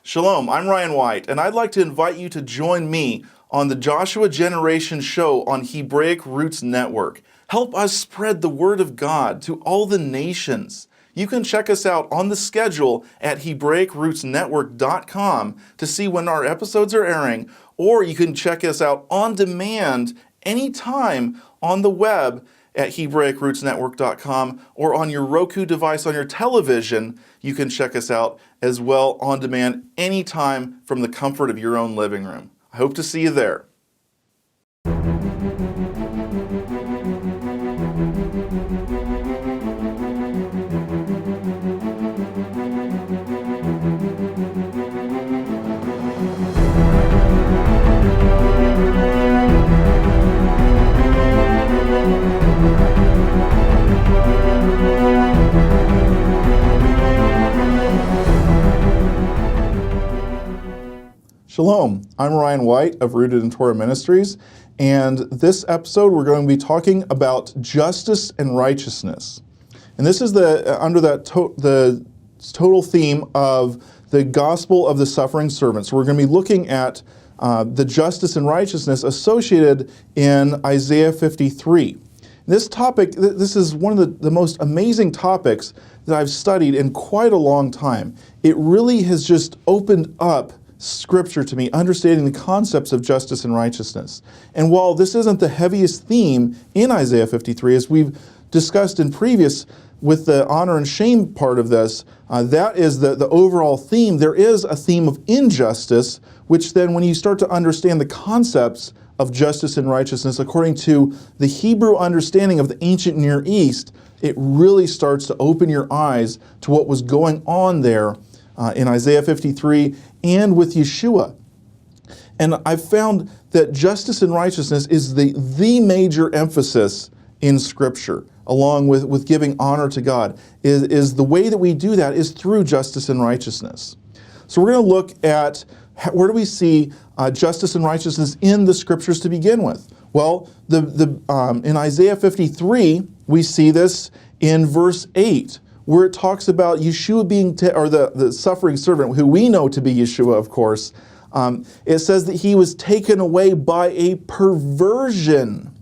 Shalom, I'm Ryan White, and I'd like to invite you to join me on the Joshua Generation Show on Hebraic Roots Network. Help us spread the Word of God to all the nations. You can check us out on the schedule at HebraicRootsNetwork.com to see when our episodes are airing, or you can check us out on demand anytime on the web at HebraicRootsNetwork.com, or on your Roku device on your television. You can check us out as well on demand anytime from the comfort of your own living room. I hope to see you there. Shalom, I'm Ryan White of Rooted in Torah Ministries, and this episode we're going to be talking about justice and righteousness. And this is under the total theme of the gospel of the suffering servant. So we're going to be looking at the justice and righteousness associated in Isaiah 53. This topic, this is one of the most amazing topics that I've studied in quite a long time. It really has just opened up Scripture to me, understanding the concepts of justice and righteousness. And while this isn't the heaviest theme in Isaiah 53, as we've discussed in previous with the honor and shame part of this, that is the overall theme. There is a theme of injustice, which then when you start to understand the concepts of justice and righteousness according to the Hebrew understanding of the ancient Near East, it really starts to open your eyes to what was going on there in Isaiah 53 and with Yeshua. And I've found that justice and righteousness is the major emphasis in Scripture, along with giving honor to God. Is the way that we do that is through justice and righteousness. So we're going to look at where do we see justice and righteousness in the Scriptures to begin with. Well, in Isaiah 53, we see this in verse 8, where it talks about Yeshua being, or the suffering servant, who we know to be Yeshua, of course. It says that he was taken away by a perversion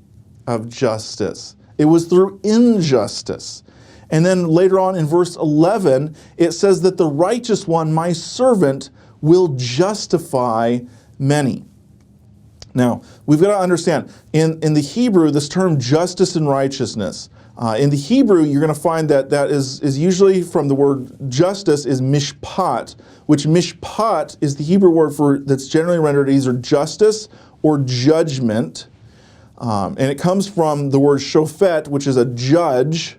of justice. It was through injustice. And then later on in verse 11, it says that the righteous one, my servant, will justify many. Now, we've got to understand, in the Hebrew, this term justice and righteousness, in the Hebrew, you're going to find that is usually from the word justice is mishpat, which mishpat is the Hebrew word that's generally rendered either justice or judgment. And it comes from the word shofet, which is a judge.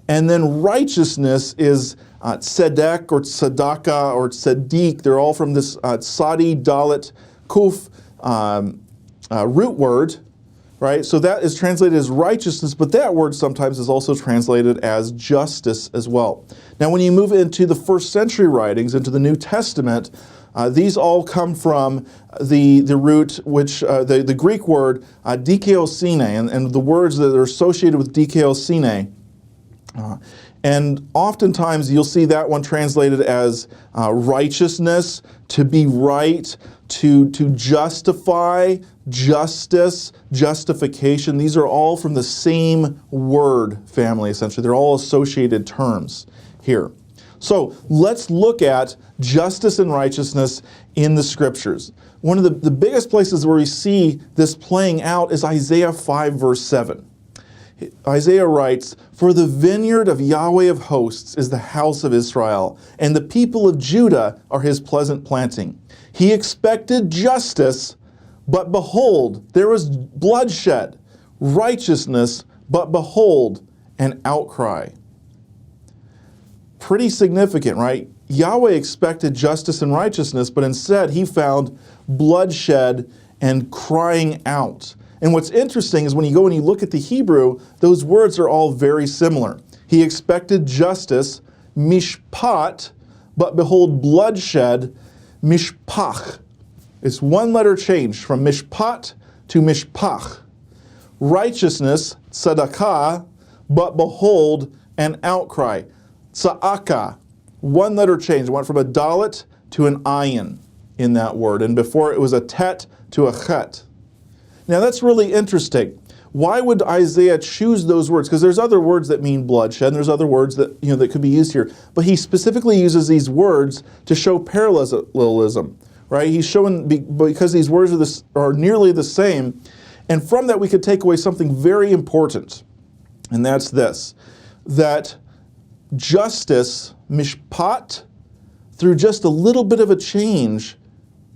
And then righteousness is tzedek or tzedakah or tzedek. They're all from this sadi, dalet, kuf root word. Right? So that is translated as righteousness, but that word sometimes is also translated as justice as well. Now, when you move into the first century writings, into the New Testament, these all come from the root, which the Greek word dikaiosine, and the words that are associated with dikaiosine. And oftentimes you'll see that one translated as righteousness, to be right, to justify, justice, justification. These are all from the same word family, essentially. They're all associated terms here. So let's look at justice and righteousness in the Scriptures. One of the biggest places where we see this playing out is Isaiah 5, verse 7. Isaiah writes, "For the vineyard of Yahweh of hosts is the house of Israel, and the people of Judah are his pleasant planting. He expected justice, but behold, there was bloodshed, righteousness, but behold, an outcry." Pretty significant, right? Yahweh expected justice and righteousness, but instead he found bloodshed and crying out. And what's interesting is when you go and you look at the Hebrew, those words are all very similar. He expected justice, mishpat, but behold bloodshed, mishpach. It's one letter change from mishpat to mishpach. Righteousness, tzedakah, but behold, an outcry. Tza'aka, one letter change. It went from a dalet to an ayin in that word. And before it was a tet to a chet. Now that's really interesting. Why would Isaiah choose those words? Because there's other words that mean bloodshed, and there's other words that that could be used here. But he specifically uses these words to show parallelism, right? He's showing because these words are nearly the same, and from that we could take away something very important, and that's this: that justice, mishpat, through just a little bit of a change,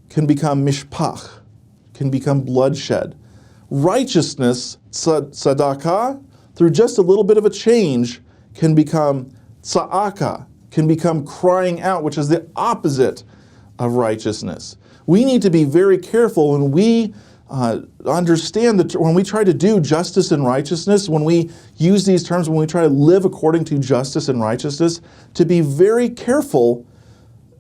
can become mishpach, can become bloodshed. Righteousness, tzedakah, through just a little bit of a change, can become tza'aka, can become crying out, which is the opposite of righteousness. We need to be very careful when we understand that when we try to do justice and righteousness, when we use these terms, when we try to live according to justice and righteousness, to be very careful,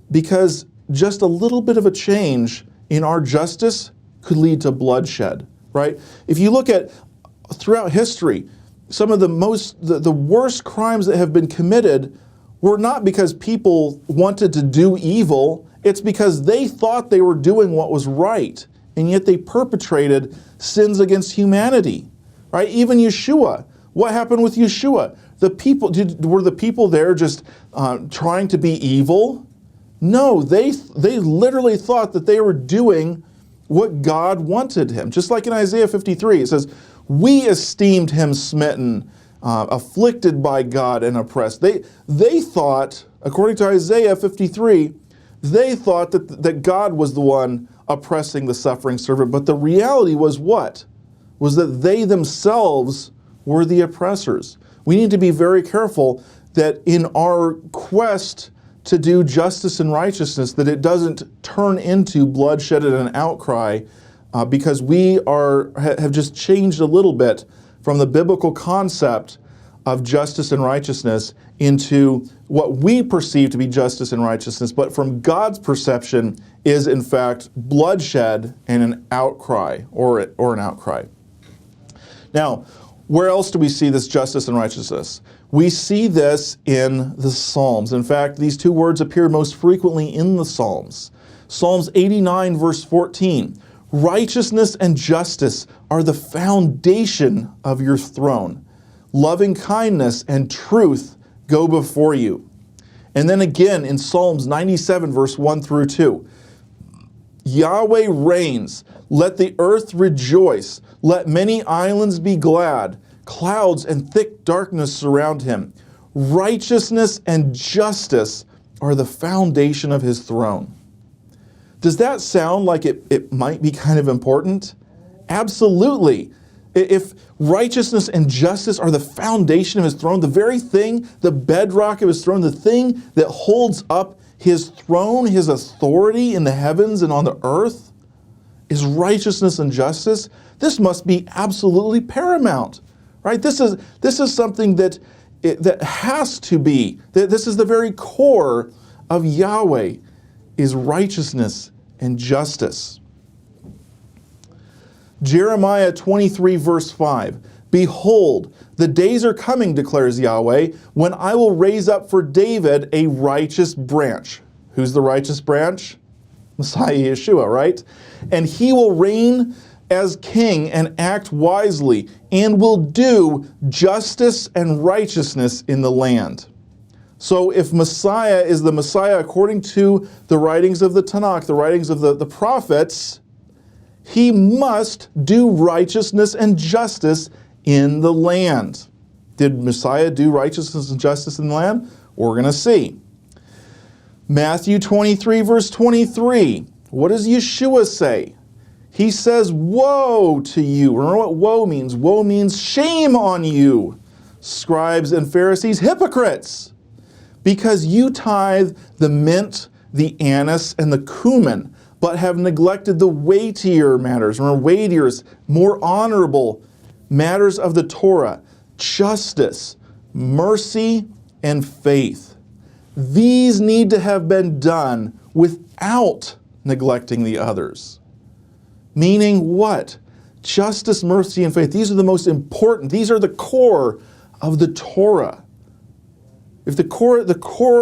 because just a little bit of a change in our justice could lead to bloodshed. Right? If you look at throughout history, some of the worst crimes that have been committed were not because people wanted to do evil, it's because they thought they were doing what was right, and yet they perpetrated sins against humanity. Right? Even Yeshua. What happened with Yeshua? Were the people there just trying to be evil? No, they literally thought that they were doing what God wanted him. Just like in Isaiah 53, it says, "We esteemed him smitten, afflicted by God and oppressed." They thought, according to Isaiah 53, they thought that God was the one oppressing the suffering servant. But the reality was what? Was that they themselves were the oppressors. We need to be very careful that in our quest to do justice and righteousness, that it doesn't turn into bloodshed and an outcry, because we have just changed a little bit from the biblical concept of justice and righteousness into what we perceive to be justice and righteousness, but from God's perception is in fact bloodshed and an outcry, or an outcry. Now, where else do we see this justice and righteousness? We see this in the Psalms. In fact, these two words appear most frequently in the Psalms. Psalms 89, verse 14. "Righteousness and justice are the foundation of your throne. Loving kindness and truth go before you." And then again in Psalms 97, verse 1 through 2. "Yahweh reigns. Let the earth rejoice. Let many islands be glad. Clouds and thick darkness surround him. Righteousness and justice are the foundation of his throne." Does that sound like it might be kind of important? Absolutely. If righteousness and justice are the foundation of his throne, the very thing, the bedrock of his throne, the thing that holds up his throne, his authority in the heavens and on the earth, is righteousness and justice, this must be absolutely paramount. Right? This is something that has to be. This is the very core of Yahweh, is righteousness and justice. Jeremiah 23, verse 5. "Behold, the days are coming, declares Yahweh, when I will raise up for David a righteous branch." Who's the righteous branch? Messiah Yeshua, right? "And he will reign as king and act wisely, and will do justice and righteousness in the land." So if Messiah is the Messiah according to the writings of the Tanakh, the writings of the prophets, he must do righteousness and justice in the land. Did Messiah do righteousness and justice in the land? We're going to see. Matthew 23, verse 23. What does Yeshua say? He says, "Woe to you." Remember what woe means? Woe means shame on you, scribes and Pharisees, hypocrites, because you tithe the mint, the anise, and the cumin, but have neglected the weightier matters. Remember, weightier, more honorable matters of the Torah, justice, mercy, and faith. These need to have been done without neglecting the others. Meaning what? Justice, mercy, and faith. These are the most important. These are the core of the Torah. If the core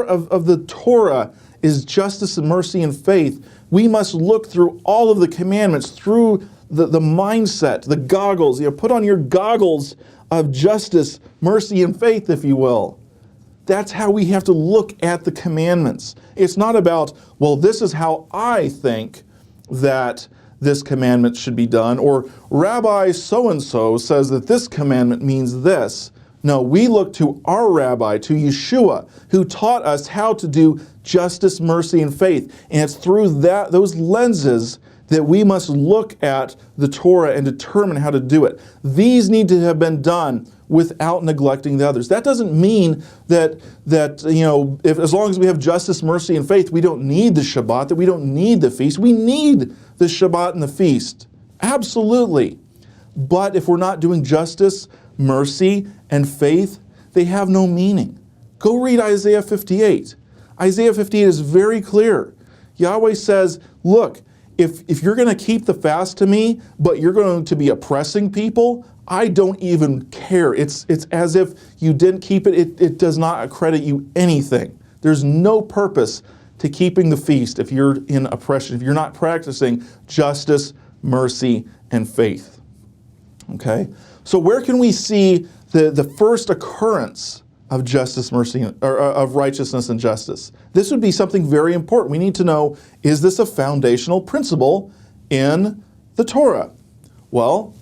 of the Torah is justice and mercy and faith, we must look through all of the commandments, through the mindset, the goggles. Put on your goggles of justice, mercy, and faith, if you will. That's how we have to look at the commandments. It's not about, well, this is how I think that this commandment should be done, or Rabbi so-and-so says that this commandment means this. No, we look to our rabbi, to Yeshua, who taught us how to do justice, mercy, and faith. And it's through those lenses that we must look at the Torah and determine how to do it. These need to have been done without neglecting the others. That doesn't mean that if as long as we have justice, mercy, and faith, we don't need the Shabbat, that we don't need the feast. We need the Shabbat and the feast. Absolutely. But if we're not doing justice, mercy, and faith, they have no meaning. Go read Isaiah 58. Isaiah 58 is very clear. Yahweh says, look, if you're going to keep the fast to me, but you're going to be oppressing people, I don't even care. It's as if you didn't keep it. It does not accredit you anything. There's no purpose to keeping the feast if you're in oppression, if you're not practicing justice, mercy, and faith. Okay? So where can we see the first occurrence of justice, mercy, or of righteousness and justice? This would be something very important. We need to know, is this a foundational principle in the Torah? Well,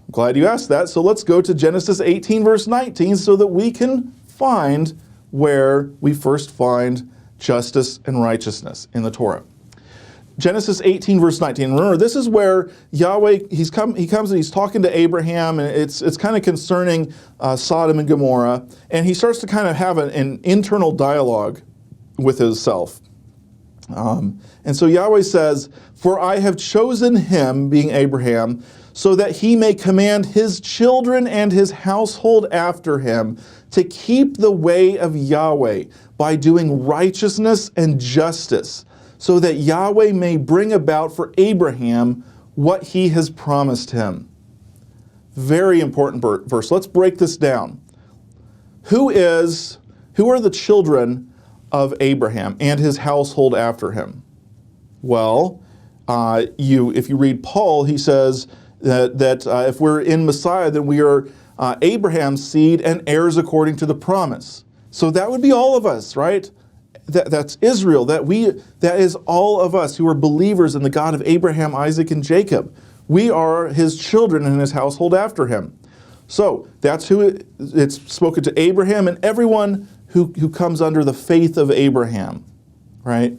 I'm glad you asked that. So let's go to Genesis 18, verse 19, so that we can find where we first find justice and righteousness in the Torah. Genesis 18, verse 19. Remember, this is where Yahweh, he comes and he's talking to Abraham, and it's kind of concerning Sodom and Gomorrah, and he starts to kind of have an internal dialogue with himself. And so Yahweh says, "For I have chosen him," being Abraham, "so that he may command his children and his household after him to keep the way of Yahweh by doing righteousness and justice, so that Yahweh may bring about for Abraham what he has promised him." Very important verse. Let's break this down. Who are the children of Abraham and his household after him? Well, if you read Paul, he says that if we're in Messiah, then we are Abraham's seed and heirs according to the promise. So that would be all of us, right? That's Israel. That is all of us who are believers in the God of Abraham, Isaac, and Jacob. We are his children and his household after him. So that's who it's spoken to Abraham and everyone who comes under the faith of Abraham, right?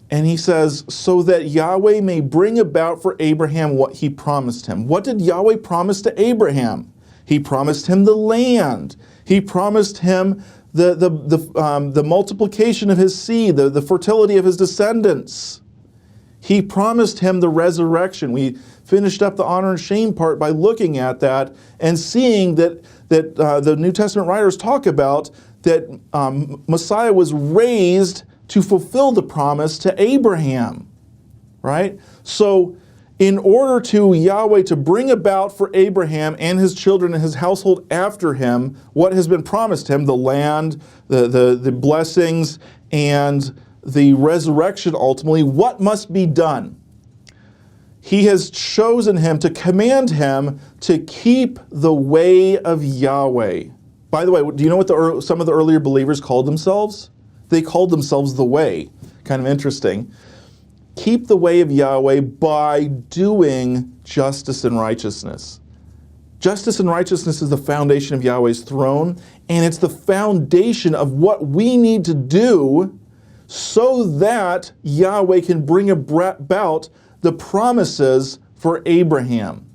And he says, so that Yahweh may bring about for Abraham what he promised him. What did Yahweh promise to Abraham? He promised him the land. He promised him the multiplication of his seed, the fertility of his descendants. He promised him the resurrection. We finished up the honor and shame part by looking at that and seeing that the New Testament writers talk about that Messiah was raised to fulfill the promise to Abraham, right? So in order to Yahweh to bring about for Abraham and his children and his household after him what has been promised him, the land, the blessings, and the resurrection ultimately, what must be done? He has chosen him to command him to keep the way of Yahweh. By the way, do you know what some of the earlier believers called themselves? They called themselves the way. Kind of interesting. Keep the way of Yahweh by doing justice and righteousness. Justice and righteousness is the foundation of Yahweh's throne, and it's the foundation of what we need to do so that Yahweh can bring about the promises for Abraham.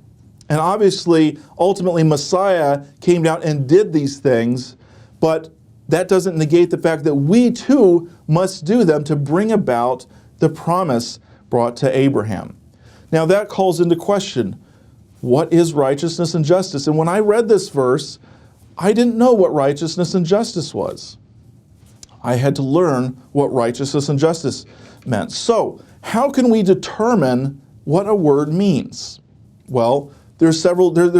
And obviously, ultimately, Messiah came down and did these things, but that doesn't negate the fact that we too must do them to bring about the promise brought to Abraham. Now that calls into question, what is righteousness and justice? And when I read this verse, I didn't know what righteousness and justice was. I had to learn what righteousness and justice meant. So, how can we determine what a word means? Well, there's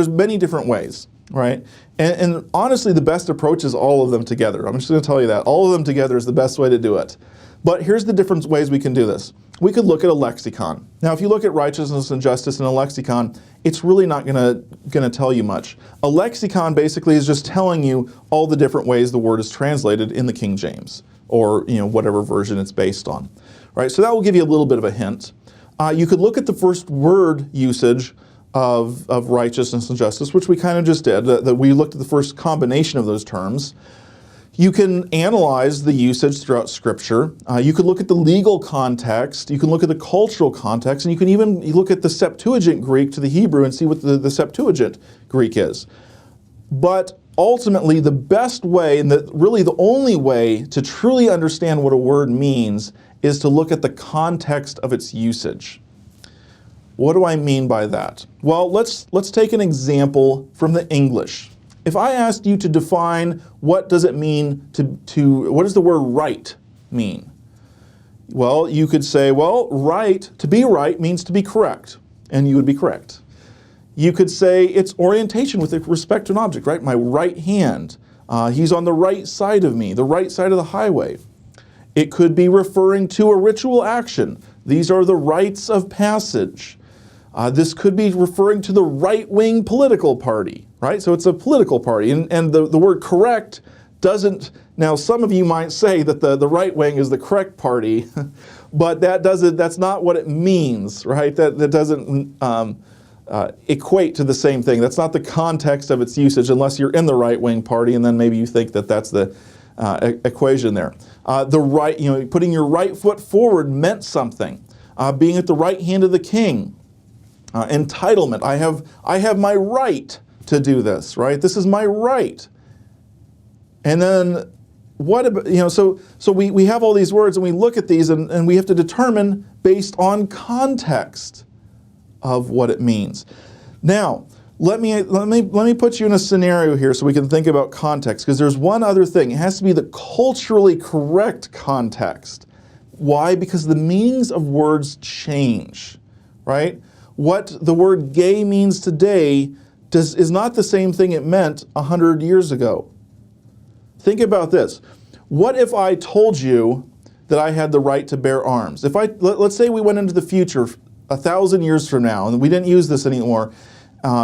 many different ways, right? And honestly, the best approach is all of them together. I'm just going to tell you that. All of them together is the best way to do it. But here's the different ways we can do this. We could look at a lexicon. Now, if you look at righteousness and justice in a lexicon, it's really not gonna tell you much. A lexicon basically is just telling you all the different ways the word is translated in the King James, or whatever version it's based on. Right? So that will give you a little bit of a hint. You could look at the first word usage of righteousness and justice, which we kind of just did, that we looked at the first combination of those terms. You can analyze the usage throughout Scripture. You could look at the legal context. You can look at the cultural context. And you can even look at the Septuagint Greek to the Hebrew and see what the Septuagint Greek is. But ultimately, the best way, and really the only way to truly understand what a word means is to look at the context of its usage. What do I mean by that? Well, let's take an example from the English. If I asked you to define what does it mean what does the word right mean? Well, you could say, well, right, to be right means to be correct, and you would be correct. You could say it's orientation with respect to an object, right? My right hand, he's on the right side of me, the right side of the highway. It could be referring to a ritual action. These are the rites of passage. This could be referring to the right-wing political party, right? So it's a political party. And the word correct doesn't, now some of you might say that the right wing is the correct party, but that's not what it means, right? That doesn't equate to the same thing. That's not the context of its usage unless you're in the right-wing party, and then maybe you think that that's the equation there. Putting your right foot forward meant something. Being at the right hand of the king. Entitlement. I have my right to do this, right? This is my right. And then what about, so we have all these words and we look at these and we have to determine based on context of what it means. Now, let me put you in a scenario here so we can think about context, because there's one other thing. It has to be the culturally correct context. Why? Because the meanings of words change, right? What the word gay means today is not the same thing it meant 100 years ago. Think about this. What if I told you that I had the right to bear arms? Let's say we went into the future 1,000 years from now, and we didn't use this anymore,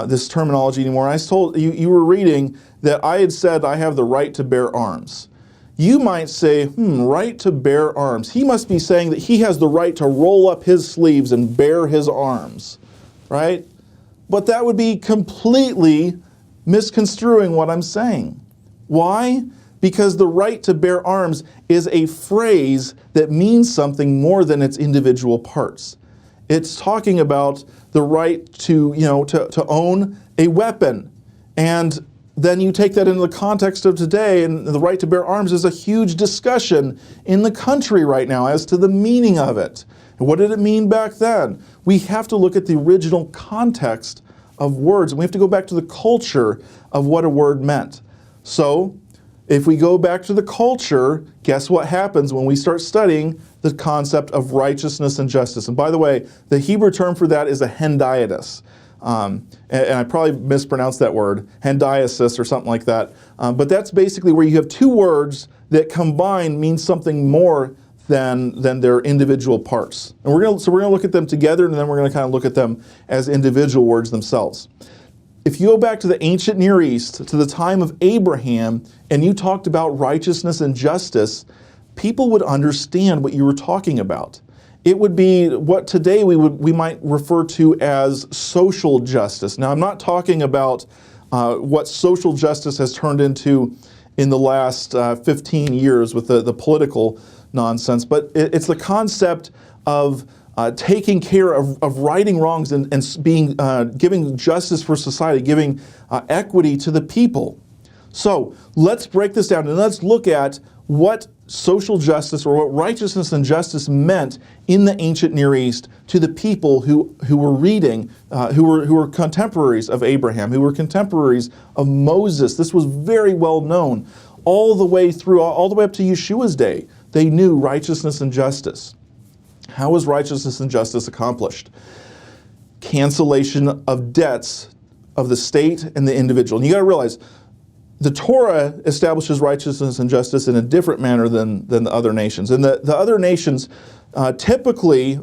this terminology anymore. I told you were reading that I had said I have the right to bear arms. You might say, right to bear arms. He must be saying that he has the right to roll up his sleeves and bare his arms, right? But that would be completely misconstruing what I'm saying. Why? Because the right to bear arms is a phrase that means something more than its individual parts. It's talking about the right to own a weapon. And then you take that into the context of today, and the right to bear arms is a huge discussion in the country right now as to the meaning of it. And what did it mean back then? We have to look at the original context of words, and we have to go back to the culture of what a word meant. So, if we go back to the culture, guess what happens when we start studying the concept of righteousness and justice? And by the way, the Hebrew term for that is a hendiadys. And I probably mispronounced that word, hendiasis or something like that. But that's basically where you have two words that combined mean something more than their individual parts. And we're gonna look at them together, and then we're gonna kind of look at them as individual words themselves. If you go back to the ancient Near East, to the time of Abraham, and you talked about righteousness and justice, people would understand what you were talking about. It would be what today we might refer to as social justice. Now, I'm not talking about what social justice has turned into in the last 15 years with the political nonsense, but it's the concept of taking care of righting wrongs and giving justice for society, giving equity to the people. So let's break this down and let's look at what social justice or what righteousness and justice meant in the ancient Near East to the people who were reading, who were contemporaries of Abraham, who were contemporaries of Moses. This was very well known all the way through, all the way up to Yeshua's day. They knew righteousness and justice. How was righteousness and justice accomplished? Cancellation of debts of the state and the individual. And you got to realize, the Torah establishes righteousness and justice in a different manner than the other nations. And the other nations, typically,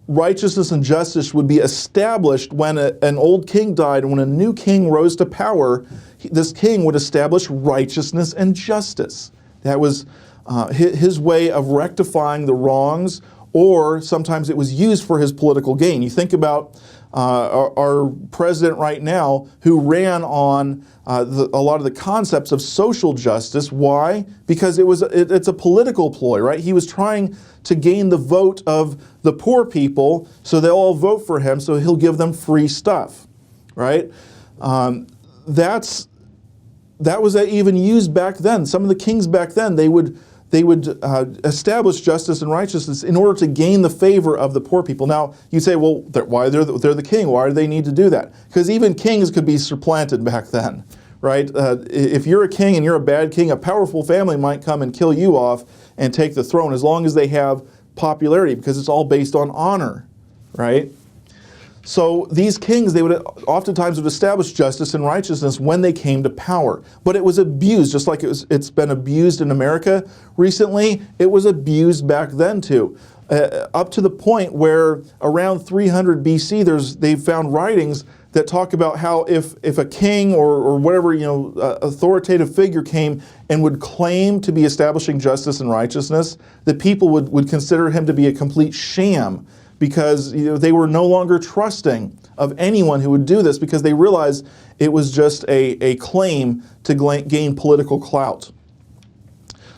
righteousness and justice would be established when an old king died, and when a new king rose to power, this king would establish righteousness and justice. That was his way of rectifying the wrongs, or sometimes it was used for his political gain. You think about our president right now, who ran on a lot of the concepts of social justice. Why? Because it's a political ploy, right? He was trying to gain the vote of the poor people, so they'll all vote for him, so he'll give them free stuff, right? That was even used back then. Some of the kings back then, they would establish justice and righteousness in order to gain the favor of the poor people. Now, you say, well, why they're the king? Why do they need to do that? Because even kings could be supplanted back then, right? If you're a king and you're a bad king, a powerful family might come and kill you off and take the throne, as long as they have popularity, because it's all based on honor, right? So these kings, they would oftentimes establish justice and righteousness when they came to power. But it was abused, just like it's been abused in America recently. It was abused back then too. Up to the point where around 300 BC, they've found writings that talk about how if a king or whatever, authoritative figure came and would claim to be establishing justice and righteousness, the people would consider him to be a complete sham, because they were no longer trusting of anyone who would do this, because they realized it was just a claim to gain political clout.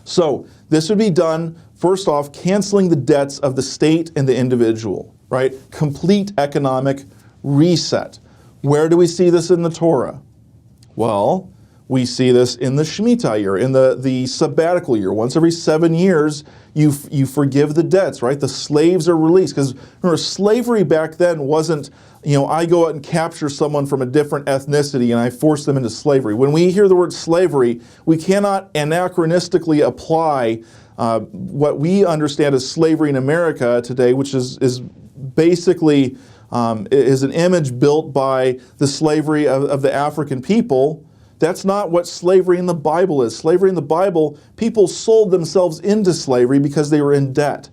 So this would be done, first off, canceling the debts of the state and the individual, right? Complete economic reset. Where do we see this in the Torah? Well, we see this in the Shemitah year, in the sabbatical year. Once every 7 years, you forgive the debts, right? The slaves are released. Because remember, slavery back then wasn't, I go out and capture someone from a different ethnicity and I force them into slavery. When we hear the word slavery, we cannot anachronistically apply what we understand as slavery in America today, which is basically is an image built by the slavery of the African people. That's not what slavery in the Bible is. Slavery in the Bible, people sold themselves into slavery because they were in debt.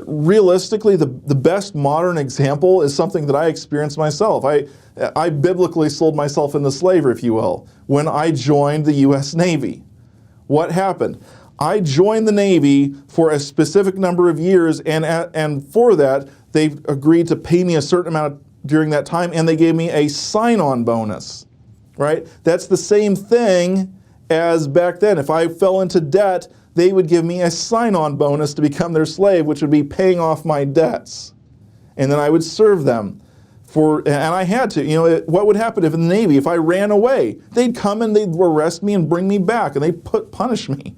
Realistically, the best modern example is something that I experienced myself. I biblically sold myself into slavery, if you will, when I joined the U.S. Navy. What happened? I joined the Navy for a specific number of years, and for that, they agreed to pay me a certain amount during that time, and they gave me a sign-on bonus, right? That's the same thing as back then. If I fell into debt, they would give me a sign-on bonus to become their slave, which would be paying off my debts. And then I would serve them and I had to. What would happen if in the Navy, if I ran away? They'd come and they'd arrest me and bring me back, and they'd punish me,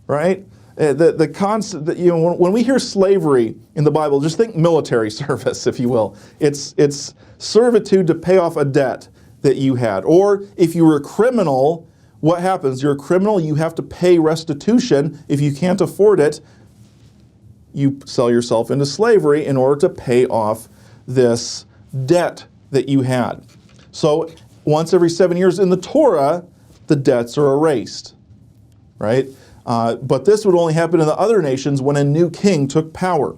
right? The concept that, when we hear slavery in the Bible, just think military service, if you will. It's servitude to pay off a debt that you had. Or if you were a criminal, what happens? You're a criminal, you have to pay restitution. If you can't afford it, you sell yourself into slavery in order to pay off this debt that you had. So once every 7 years in the Torah, the debts are erased, right? But this would only happen in the other nations when a new king took power.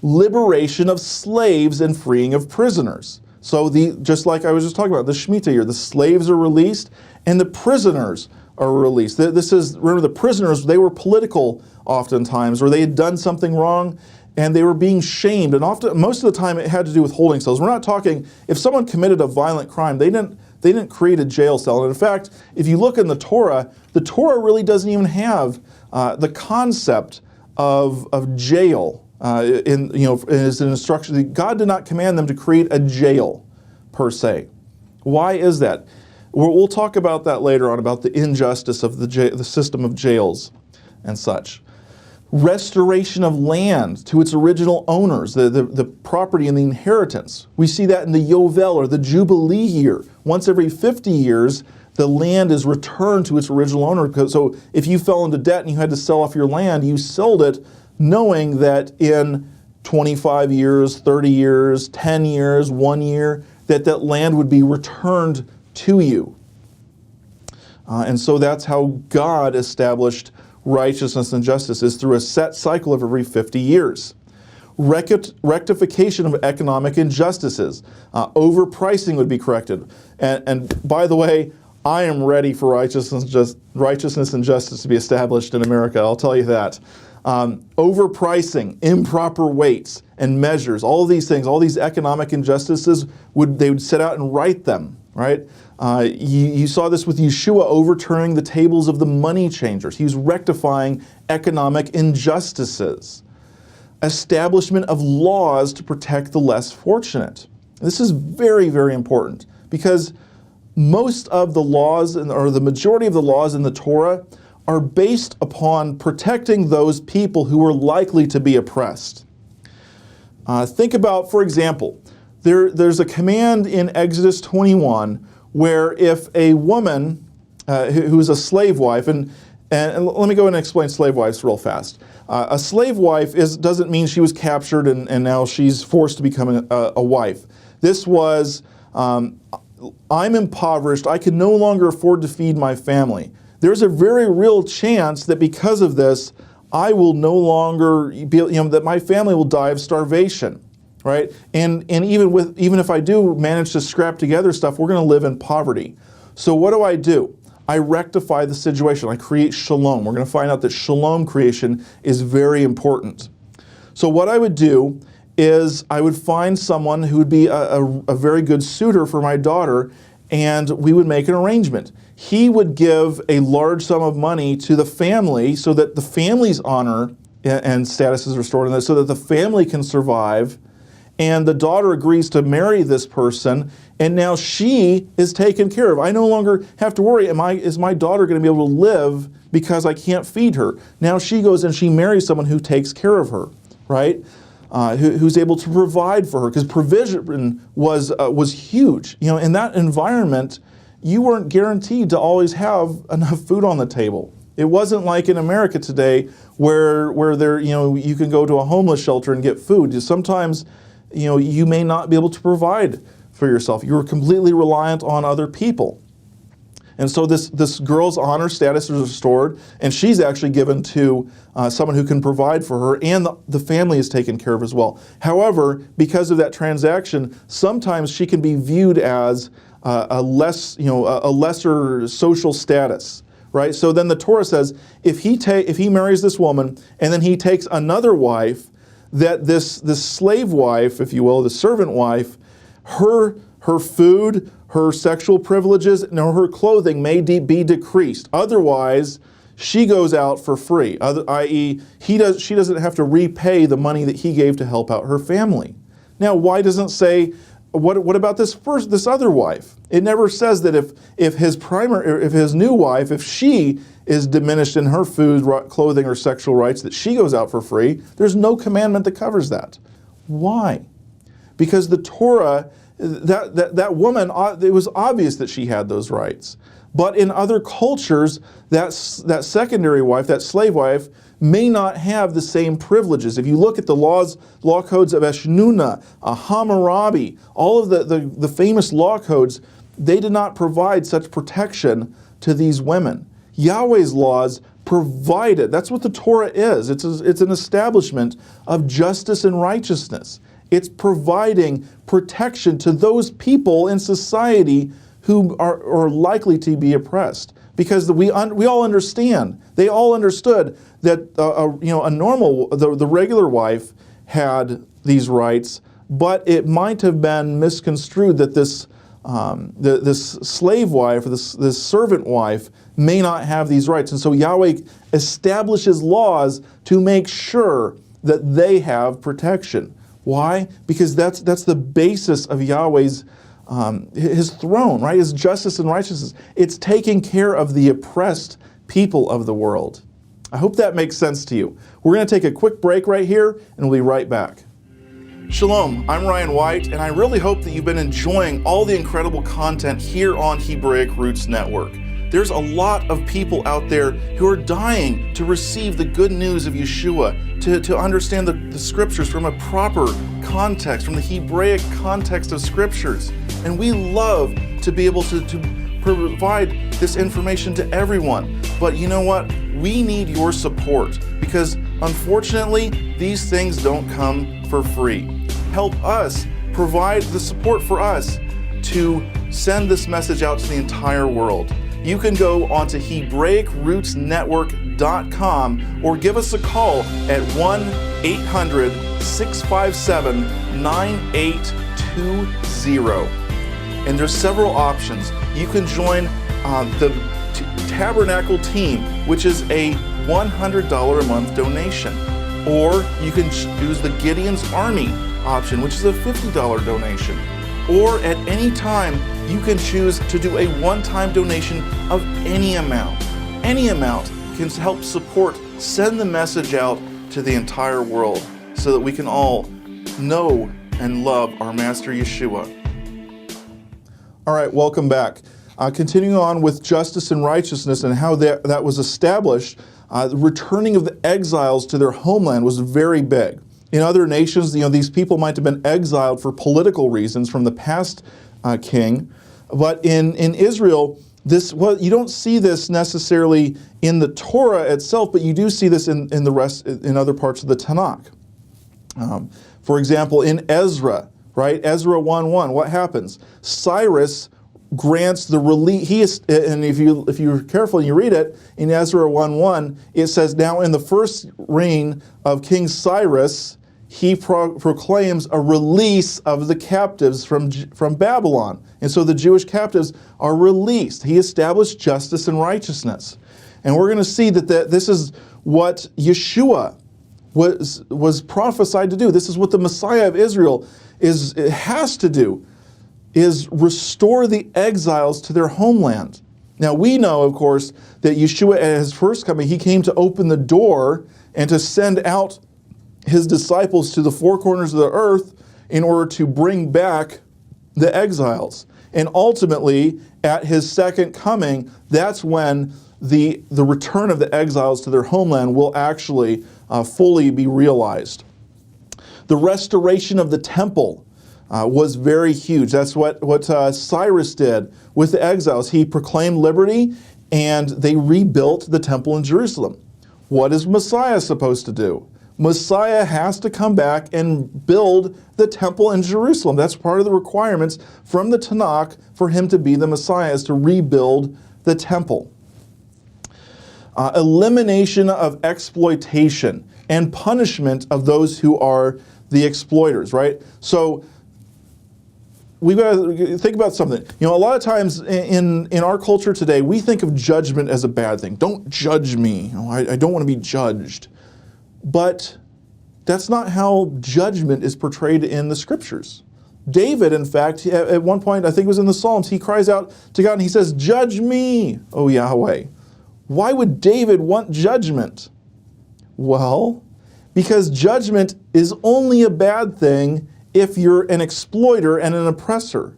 Liberation of slaves and freeing of prisoners. So just like I was just talking about, the Shemitah year, the slaves are released and the prisoners are released. Remember, the prisoners, they were political oftentimes, or they had done something wrong and they were being shamed. And most of the time it had to do with holding cells. We're not talking, if someone committed a violent crime, they didn't create a jail cell. And in fact, if you look in the Torah really doesn't even have the concept of jail as an instruction. God did not command them to create a jail per se. Why is that? We'll talk about that later on, about the injustice of the system of jails and such. Restoration of land to its original owners, the property and the inheritance. We see that in the Yovel, or the Jubilee year. Once every 50 years, the land is returned to its original owner. So if you fell into debt and you had to sell off your land, you sold it knowing that in 25 years, 30 years, 10 years, 1 year, that land would be returned to you. And so that's how God established righteousness and justice, is through a set cycle of every 50 years. Rectification of economic injustices. Overpricing would be corrected. And by the way, I am ready for righteousness and justice to be established in America, I'll tell you that. Overpricing, improper weights and measures, all of these things, all these economic injustices, they would set out and right them, right? You saw this with Yeshua overturning the tables of the money changers. He was rectifying economic injustices. Establishment of laws to protect the less fortunate. This is very, very important, because most of the laws, or the majority of the laws in the Torah, are based upon protecting those people who are likely to be oppressed. Think about, for example, there's a command in Exodus 21 where if a woman who's a slave wife, and let me go and explain slave wives real fast. A slave wife doesn't mean she was captured and now she's forced to become a wife. This was, I'm impoverished, I can no longer afford to feed my family. There's a very real chance that because of this, I will no longer be, that my family will die of starvation, right? And even if I do manage to scrap together stuff, we're going to live in poverty. So what do? I rectify the situation. I create shalom. We're going to find out that shalom creation is very important. So what I would do is I would find someone who would be a very good suitor for my daughter, and we would make an arrangement. He would give a large sum of money to the family so that the family's honor and status is restored, and so that the family can survive. And the daughter agrees to marry this person, and now she is taken care of. I no longer have to worry, is my daughter going to be able to live because I can't feed her? Now she goes and she marries someone who takes care of her, right? Who's able to provide for her, because provision was huge. In that environment, you weren't guaranteed to always have enough food on the table. It wasn't like in America today where you can go to a homeless shelter and get food. Sometimes, you may not be able to provide for yourself. You're completely reliant on other people. And so this girl's honor status is restored, and she's actually given to someone who can provide for her, and the family is taken care of as well. However, because of that transaction, sometimes she can be viewed as a lesser social status, right? So then the Torah says, if he marries this woman and then he takes another wife, that this slave wife, if you will, the servant wife, her food, her sexual privileges, and her clothing may be decreased. Otherwise, she goes out for free, i.e., she doesn't have to repay the money that he gave to help out her family. Now, why doesn't it say, what about this other wife? It never says that if his new wife, if she is diminished in her food, clothing, or sexual rights, that she goes out for free. There's no commandment that covers that. Why? Because the Torah, that woman, it was obvious that she had those rights. But in other cultures, that secondary wife, that slave wife, may not have the same privileges. If you look at the law codes of Eshnunna, Hammurabi, all of the famous law codes, they did not provide such protection to these women. Yahweh's laws provided. That's what the Torah is. It's an establishment of justice and righteousness. It's providing protection to those people in society who are likely to be oppressed. Because we all understand, they all understood that the regular wife had these rights, but it might have been misconstrued that this slave wife, or this servant wife, may not have these rights. And so Yahweh establishes laws to make sure that they have protection. Why? Because that's the basis of Yahweh's his throne, right? His justice and righteousness. It's taking care of the oppressed people of the world. I hope that makes sense to you. We're going to take a quick break right here, and we'll be right back. Shalom, I'm Ryan White, and I really hope that you've been enjoying all the incredible content here on Hebraic Roots Network. There's a lot of people out there who are dying to receive the good news of Yeshua, to understand the scriptures from a proper context, from the Hebraic context of scriptures. And we love to be able to provide this information to everyone. But you know what? We need your support because unfortunately, these things don't come for free. Help us provide the support for us to send this message out to the entire world. You can go onto HebraicRootsNetwork.com or give us a call at 1-800-657-9820. And there's several options. You can join the Tabernacle team, which is a $100 a month donation. Or you can choose the Gideon's Army option, which is a $50 donation. Or at any time, you can choose to do a one-time donation of any amount. Any amount can help support, send the message out to the entire world so that we can all know and love our Master Yeshua. All right, welcome back. Continuing on with justice and righteousness and how that was established, the returning of the exiles to their homeland was very big. In other nations, these people might have been exiled for political reasons from the past king, but in Israel, you don't see this necessarily in the Torah itself, but you do see this in other parts of the Tanakh. For example, in Ezra, right? Ezra 1:1, what happens? Cyrus grants the relief. And if you're careful and you read it, in Ezra 1:1, it says, now in the first reign of King Cyrus, he proclaims a release of the captives from Babylon. And so the Jewish captives are released. He established justice and righteousness. And we're going to see that this is what Yeshua was prophesied to do. This is what the Messiah of Israel has to do, is restore the exiles to their homeland. Now we know, of course, that Yeshua at his first coming, he came to open the door and to send out his disciples to the four corners of the earth in order to bring back the exiles. And ultimately, at his second coming, that's when the return of the exiles to their homeland will actually fully be realized. The restoration of the temple was very huge. That's what Cyrus did with the exiles. He proclaimed liberty, and they rebuilt the temple in Jerusalem. What is Messiah supposed to do? Messiah has to come back and build the temple in Jerusalem. That's part of the requirements from the Tanakh for him to be the Messiah, is to rebuild the temple. Elimination of exploitation and punishment of those who are the exploiters, right? So we've got to think about something. A lot of times in our culture today, we think of judgment as a bad thing. Don't judge me. I don't want to be judged. But that's not how judgment is portrayed in the scriptures. David, in fact, at one point, I think it was in the Psalms, he cries out to God and he says, "Judge me, O Yahweh." Why would David want judgment? Well, because judgment is only a bad thing if you're an exploiter and an oppressor.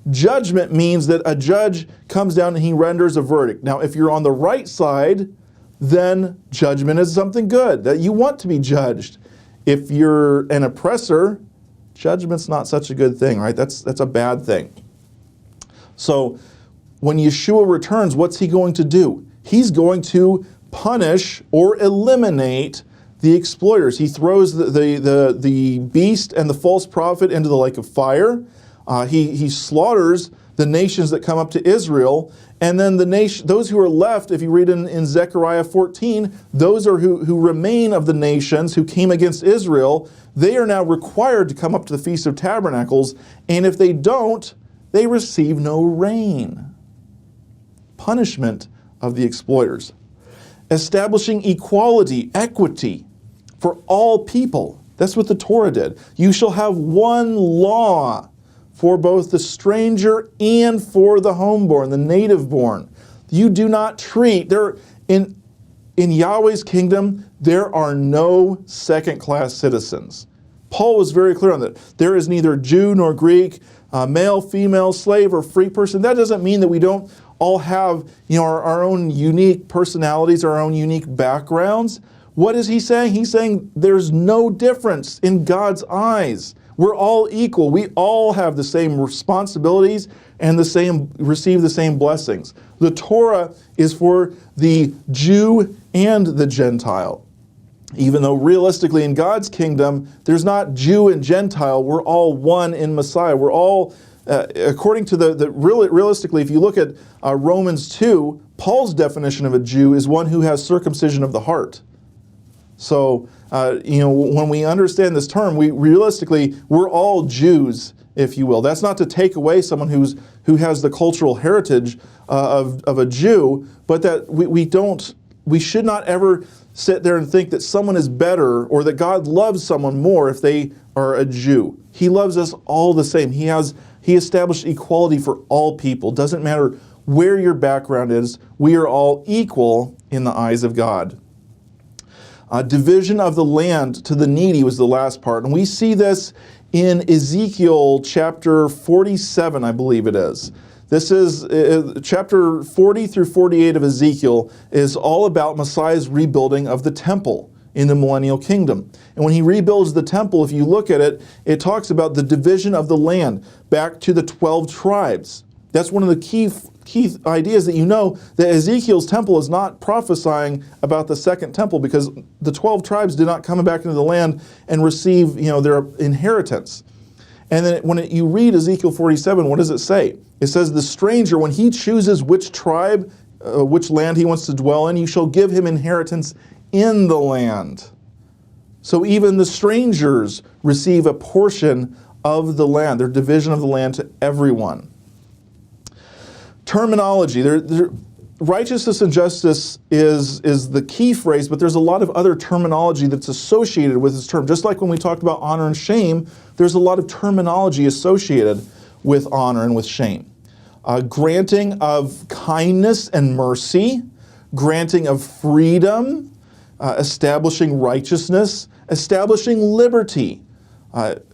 Judgment means that a judge comes down and he renders a verdict. Now, if you're on the right side, then judgment is something good, that you want to be judged. If you're an oppressor, judgment's not such a good thing, right? That's a bad thing. So when Yeshua returns, what's he going to do? He's going to punish or eliminate the exploiters. He throws the beast and the false prophet into the lake of fire. He slaughters the nations that come up to Israel, and then those who are left, if you read in Zechariah 14, those are who remain of the nations who came against Israel. They are now required to come up to the Feast of Tabernacles, and if they don't, they receive no rain. Punishment of the exploiters. Establishing equality, equity for all people. That's what the Torah did. You shall have one law for both the stranger and for the homeborn, the native born. You do not treat, in Yahweh's kingdom, there are no second-class citizens. Paul was very clear on that. There is neither Jew nor Greek, male, female, slave, or free person. That doesn't mean that we don't all have our own unique personalities, our own unique backgrounds. What is he saying? He's saying there's no difference in God's eyes. We're all equal. We all have the same responsibilities and receive the same blessings. The Torah is for the Jew and the Gentile. Even though realistically in God's kingdom, there's not Jew and Gentile, we're all one in Messiah. We're all, according to realistically, if you look at Romans 2, Paul's definition of a Jew is one who has circumcision of the heart. So, when we understand this term, we're all Jews, if you will. That's not to take away someone who has the cultural heritage of a Jew, but that we should not ever sit there and think that someone is better or that God loves someone more if they are a Jew. He loves us all the same. He established equality for all people. Doesn't matter where your background is, we are all equal in the eyes of God. Division of the land to the needy was the last part. And we see this in Ezekiel chapter 47, I believe it is. This is chapter 40 through 48 of Ezekiel is all about Messiah's rebuilding of the temple in the millennial kingdom. And when he rebuilds the temple, if you look at it, it talks about the division of the land back to the 12 tribes. That's one of the key ideas that that Ezekiel's temple is not prophesying about the second temple because the 12 tribes did not come back into the land and receive their inheritance. And then when you read Ezekiel 47, what does it say? It says, the stranger, when he chooses which tribe, which land he wants to dwell in, you shall give him inheritance in the land. So even the strangers receive a portion of the land, their division of the land to everyone. Terminology. Righteousness and justice is the key phrase, but there's a lot of other terminology that's associated with this term. Just like when we talked about honor and shame, there's a lot of terminology associated with honor and with shame. Granting of kindness and mercy, granting of freedom, establishing righteousness, establishing liberty,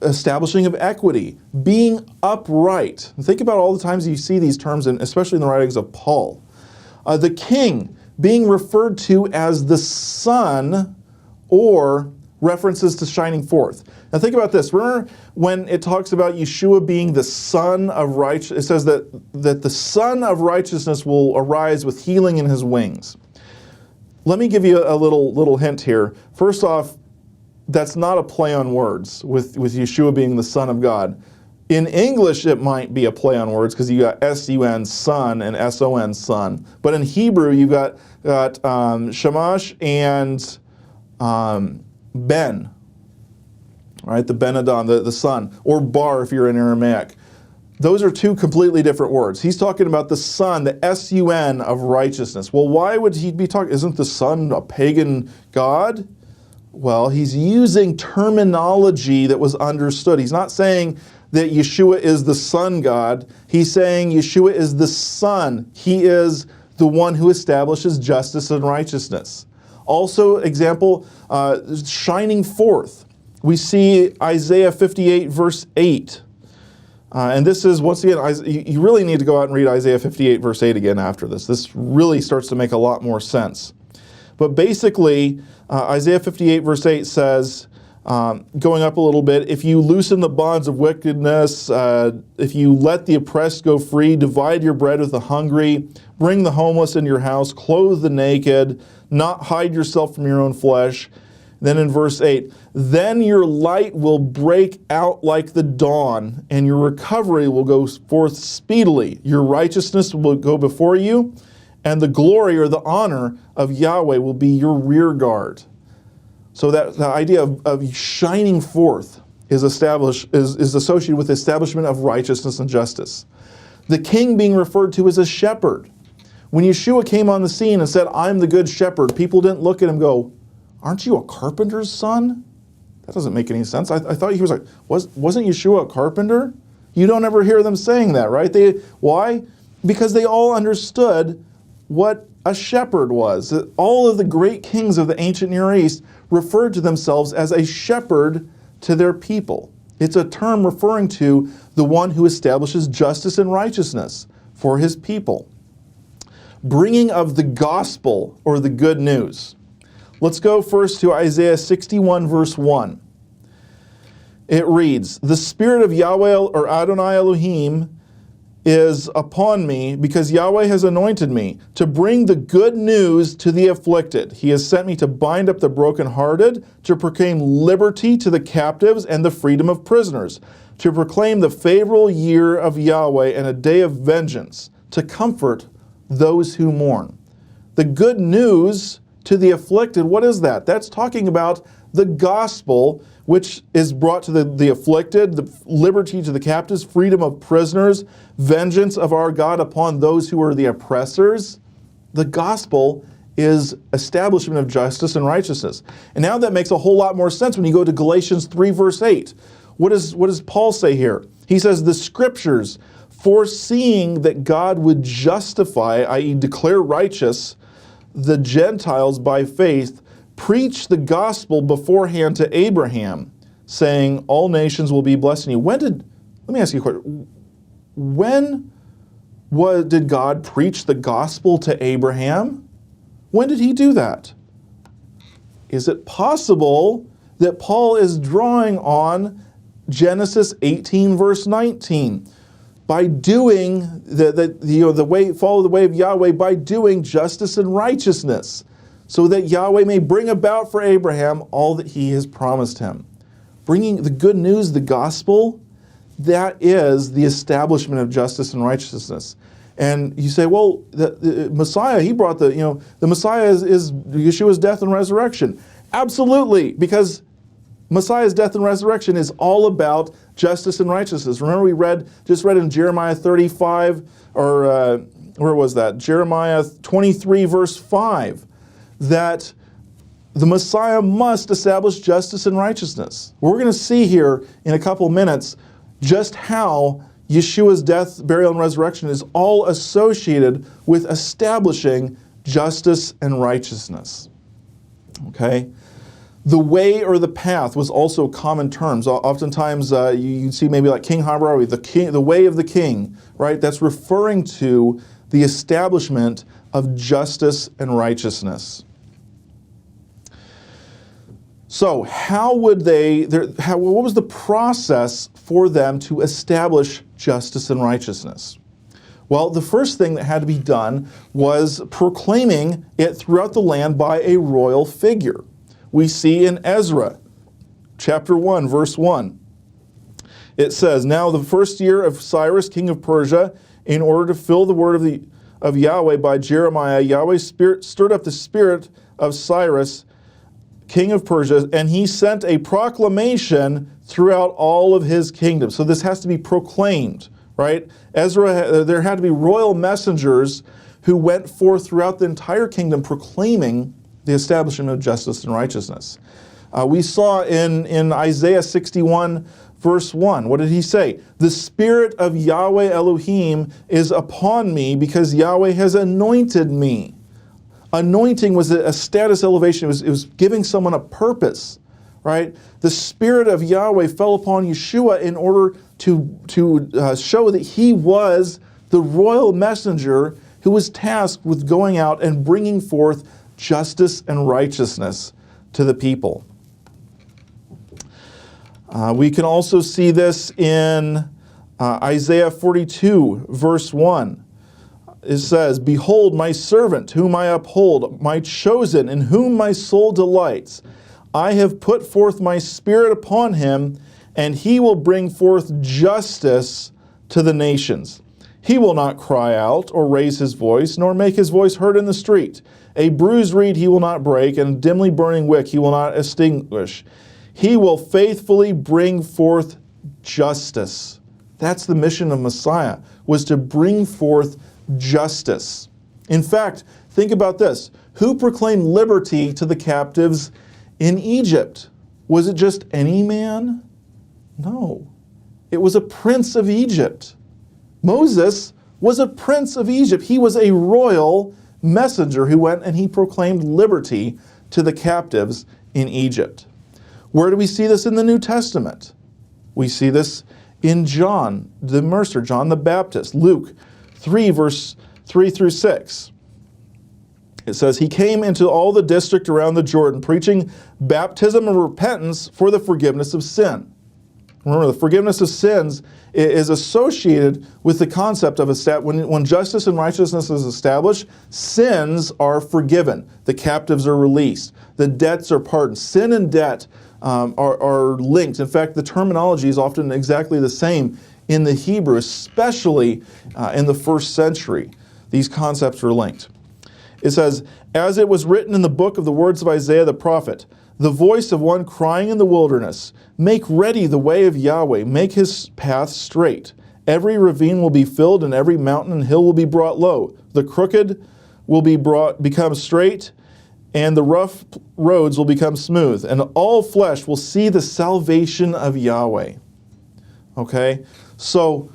establishing of equity, being upright. And think about all the times you see these terms, especially in the writings of Paul. The king being referred to as the sun, or references to shining forth. Now think about this. Remember when it talks about Yeshua being the son of righteousness, it says that the son of righteousness will arise with healing in his wings. Let me give you a little hint here. First off, that's not a play on words with Yeshua being the Son of God. In English, it might be a play on words because you got S-U-N, son, and S-O-N, son. But in Hebrew, you got Shamash and Ben, right? The Ben Adon, the son, or Bar if you're in Aramaic. Those are two completely different words. He's talking about the son, the S-U-N of righteousness. Well, why would he be talking? Isn't the son a pagan god? Well, he's using terminology that was understood. He's not saying that Yeshua is the sun god. He's saying Yeshua is the son. He is the one who establishes justice and righteousness. Also, example, shining forth. We see Isaiah 58, verse 8. And this is, once again, you really need to go out and read Isaiah 58, verse 8 again after this. This really starts to make a lot more sense. But basically, Isaiah 58, verse 8 says, going up a little bit, if you loosen the bonds of wickedness, if you let the oppressed go free, divide your bread with the hungry, bring the homeless into your house, clothe the naked, not hide yourself from your own flesh. Then in verse 8, then your light will break out like the dawn, and your recovery will go forth speedily. Your righteousness will go before you, and the glory or the honor of Yahweh will be your rear guard. So that the idea of shining forth is associated with the establishment of righteousness and justice. The king being referred to as a shepherd. When Yeshua came on the scene and said, I'm the good shepherd, people didn't look at him and go, aren't you a carpenter's son? That doesn't make any sense. I thought he was like, wasn't Yeshua a carpenter? You don't ever hear them saying that, right? Why? Because they all understood what a shepherd was. All of the great kings of the ancient Near East referred to themselves as a shepherd to their people. It's a term referring to the one who establishes justice and righteousness for his people. Bringing of the gospel or the good news. Let's go first to Isaiah 61, verse 1. it reads, "The Spirit of Yahweh or Adonai Elohim is upon me, because Yahweh has anointed me to bring the good news to the afflicted. He has sent me to bind up the brokenhearted, to proclaim liberty to the captives and the freedom of prisoners, to proclaim the favorable year of Yahweh and a day of vengeance, to comfort those who mourn." The good news to the afflicted, what is that? That's talking about the gospel, which is brought to the afflicted, the liberty to the captives, freedom of prisoners, vengeance of our God upon those who are the oppressors. The gospel is establishment of justice and righteousness. And now that makes a whole lot more sense when you go to Galatians 3 verse 8. What does Paul say here? He says, "The scriptures, foreseeing that God would justify," i.e. declare righteous, "the Gentiles by faith, preach the gospel beforehand to Abraham, saying, all nations will be blessed in you." Let me ask you a question. When did God preach the gospel to Abraham? When did he do that? Is it possible that Paul is drawing on Genesis 18 verse 19? By doing follow the way of Yahweh, by doing justice and righteousness, so that Yahweh may bring about for Abraham all that he has promised him. Bringing the good news, the gospel, that is the establishment of justice and righteousness. And you say, well, the Messiah, he brought the Messiah is Yeshua's death and resurrection. Absolutely, because Messiah's death and resurrection is all about justice and righteousness. Remember we just read in Jeremiah 35, or where was that? Jeremiah 23 verse 5, that the Messiah must establish justice and righteousness. We're going to see here in a couple minutes just how Yeshua's death, burial, and resurrection is all associated with establishing justice and righteousness. Okay? The way or the path was also common terms. Oftentimes you see maybe like King Hammurabi, the way of the king, right? That's referring to the establishment of justice and righteousness. So what was the process for them to establish justice and righteousness? Well, the first thing that had to be done was proclaiming it throughout the land by a royal figure. We see in Ezra, chapter 1, verse 1. It says, "Now the first year of Cyrus, king of Persia, in order to fill the word of Yahweh by Jeremiah, Yahweh's spirit stirred up the spirit of Cyrus, king of Persia, and he sent a proclamation throughout all of his kingdom." So this has to be proclaimed, right? There had to be royal messengers who went forth throughout the entire kingdom proclaiming the establishment of justice and righteousness. We saw in Isaiah 61 verse 1, what did he say? "The Spirit of Yahweh Elohim is upon me, because Yahweh has anointed me." Anointing was a status elevation. It was giving someone a purpose, right? The Spirit of Yahweh fell upon Yeshua in order to show that he was the royal messenger who was tasked with going out and bringing forth justice and righteousness to the people. We can also see this in Isaiah 42, verse 1. It says, "Behold, my servant, whom I uphold, my chosen, in whom my soul delights. I have put forth my spirit upon him, and he will bring forth justice to the nations. He will not cry out or raise his voice, nor make his voice heard in the street. A bruised reed he will not break, and a dimly burning wick he will not extinguish. He will faithfully bring forth justice." That's the mission of Messiah, was to bring forth justice. In fact, think about this. Who proclaimed liberty to the captives in Egypt? Was it just any man? No. It was a prince of Egypt. Moses was a prince of Egypt. He was a royal messenger who went and he proclaimed liberty to the captives in Egypt. Where do we see this in the New Testament? We see this in John the Mercer, John the Baptist, Luke 3, verse 3 through 6. It says, "He came into all the district around the Jordan, preaching baptism of repentance for the forgiveness of sin. Remember, the forgiveness of sins is associated with the concept of when justice and righteousness is established, sins are forgiven. The captives are released. The debts are pardoned. Sin and debt are linked. In fact, the terminology is often exactly the same in the Hebrew, especially in the first century. These concepts are linked. It says, as it was written in the book of the words of Isaiah the prophet, the voice of one crying in the wilderness, make ready the way of Yahweh, make his path straight. Every ravine will be filled, and every mountain and hill will be brought low. The crooked will become straight, and the rough roads will become smooth, and all flesh will see the salvation of Yahweh. Okay, so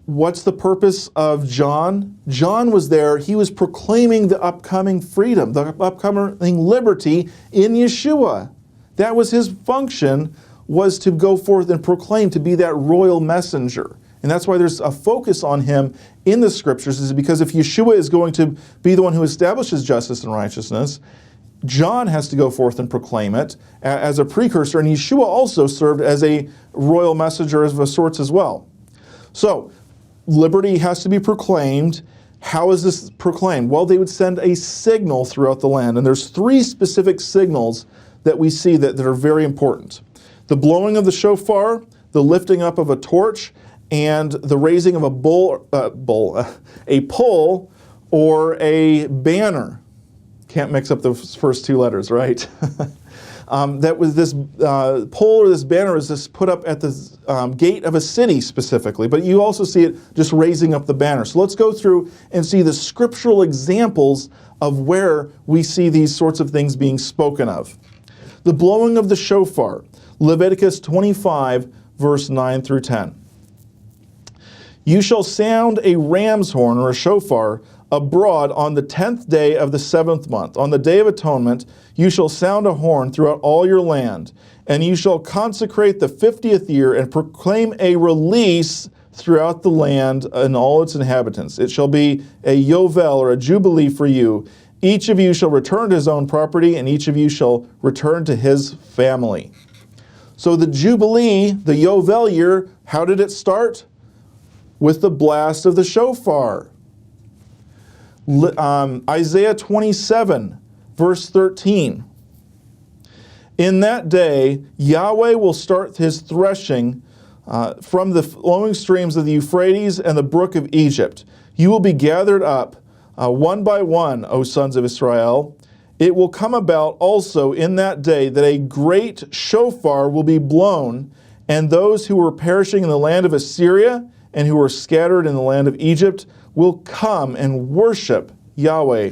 what's the purpose of John? John was there. He was proclaiming the upcoming freedom, the upcoming liberty in Yeshua. That was his function, was to go forth and proclaim, to be that royal messenger. And that's why there's a focus on him in the scriptures, is because if Yeshua is going to be the one who establishes justice and righteousness, John has to go forth and proclaim it as a precursor, and Yeshua also served as a royal messenger of sorts as well. So, liberty has to be proclaimed. How is this proclaimed? Well, they would send a signal throughout the land, and there's 3 specific signals that we see that are very important. The blowing of the shofar, the lifting up of a torch, and the raising of a a pole or a banner. Can't mix up the first 2 letters, right? That was this pole or this banner is just put up at the gate of a city specifically, but you also see it just raising up the banner. So let's go through and see the scriptural examples of where we see these sorts of things being spoken of. The blowing of the shofar, Leviticus 25, verse 9 through 10. You shall sound a ram's horn or a shofar abroad on the 10th day of the 7th month. On the Day of Atonement, you shall sound a horn throughout all your land, and you shall consecrate the 50th year and proclaim a release throughout the land and all its inhabitants. It shall be a yovel or a jubilee for you. Each of you shall return to his own property, and each of you shall return to his family. So the jubilee, the yovel year, how did it start? With the blast of the shofar. Isaiah 27, verse 13. In that day, Yahweh will start his threshing from the flowing streams of the Euphrates and the brook of Egypt. You will be gathered up one by one, O sons of Israel. It will come about also in that day that a great shofar will be blown, and those who were perishing in the land of Assyria and who were scattered in the land of Egypt will come and worship Yahweh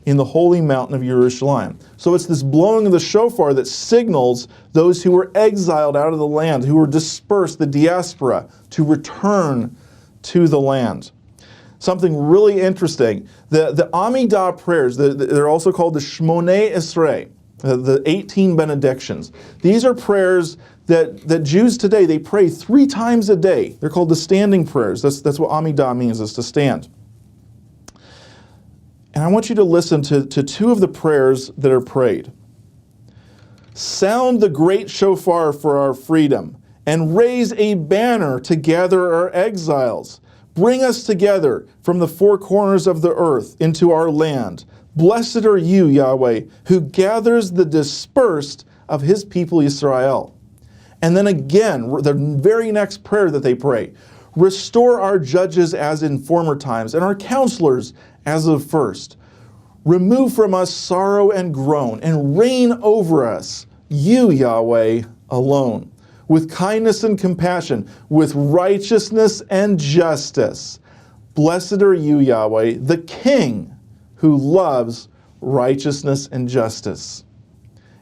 in the holy mountain of Jerusalem. So it's this blowing of the shofar that signals those who were exiled out of the land, who were dispersed, the diaspora, to return to the land. Something really interesting, the Amidah prayers, they're also called the Shmoneh Esrei, the 18 benedictions. These are prayers that Jews today, they pray 3 times a day. They're called the standing prayers. That's what Amidah means, is to stand. And I want you to listen to 2 of the prayers that are prayed. Sound the great shofar for our freedom, and raise a banner to gather our exiles. Bring us together from the 4 corners of the earth into our land. Blessed are you, Yahweh, who gathers the dispersed of his people Israel. And then again, the very next prayer that they pray, restore our judges as in former times, and our counselors as of first. Remove from us sorrow and groan, and reign over us, you, Yahweh, alone, with kindness and compassion, with righteousness and justice. Blessed are you, Yahweh, the King who loves righteousness and justice.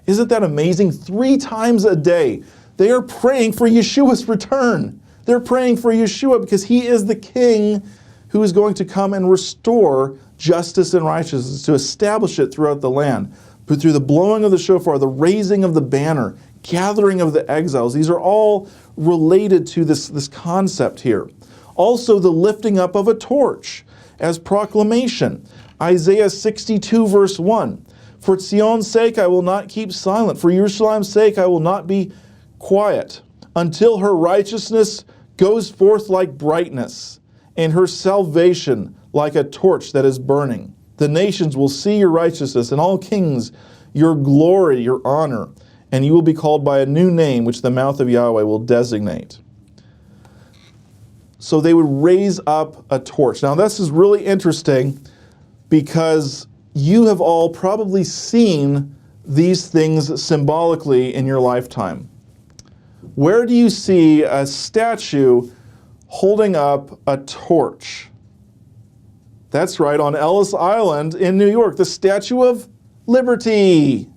Isn't that amazing? 3 times a day, they are praying for Yeshua's return. They're praying for Yeshua because he is the King who is going to come and restore justice and righteousness, to establish it throughout the land. But through the blowing of the shofar, the raising of the banner, gathering of the exiles, these are all related to this concept here. Also, the lifting up of a torch as proclamation. Isaiah 62, verse 1. For Zion's sake I will not keep silent. For Jerusalem's sake I will not be quiet. until her righteousness goes forth like brightness, and her salvation like a torch that is burning. The nations will see your righteousness, and all kings your glory, your honor, and you will be called by a new name which the mouth of Yahweh will designate. So they would raise up a torch. Now this is really interesting because you have all probably seen these things symbolically in your lifetime. Where do you see a statue holding up a torch? That's right, on Ellis Island in New York, the Statue of Liberty,